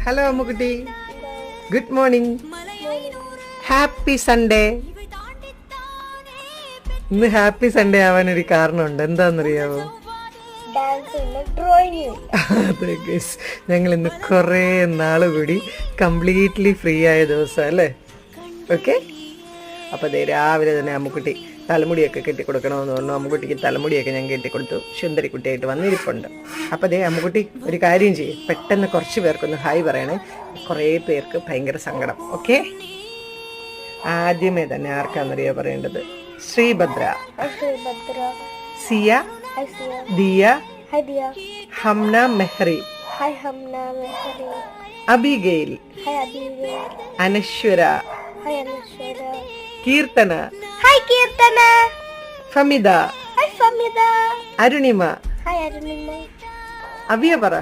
Hello Ammukutty, good morning, happy Sunday. ഇന്ന് happy Sunday ആവാനൊരു കാരണമുണ്ട്, എന്താണെന്നറിയാവോ? അതെ ഗൈസ്, ഞങ്ങൾ ഇന്ന് കുറേ നാള് കൂടി കംപ്ലീറ്റ്ലി ഫ്രീ ആയ ദിവസം അല്ലേ? ഓക്കെ, അപ്പോൾ അതേ രാവിലെ തന്നെ അമ്മുക്കുട്ടി തലമുടിയൊക്കെ കെട്ടിക്കൊടുക്കണമെന്ന് പറഞ്ഞു. അമ്മുക്കുട്ടിക്ക് തലമുടിയൊക്കെ ഞാൻ കെട്ടിക്കൊടുത്തു. സുന്ദരിക്കുട്ടിയായിട്ട് വന്നിരിപ്പുണ്ട്. അപ്പോൾ അതേ അമ്മുക്കുട്ടി ഒരു കാര്യം ചെയ്യും, പെട്ടെന്ന് കുറച്ച് പേർക്കൊന്ന് ഹായ് പറയണേ. കുറേ പേർക്ക് ഭയങ്കര സങ്കടം. ഓക്കെ, ആദ്യമേ തന്നെ ആർക്കാണെന്നറിയോ പറയേണ്ടത്? ശ്രീഭദ്ര, സിയ, ദിയ, ഹംന മെഹറി, അബിഗെയിൽ, അനശ്വര, കീർത്തന, ഫമിത, അരുണിമ, അവിയ പറ,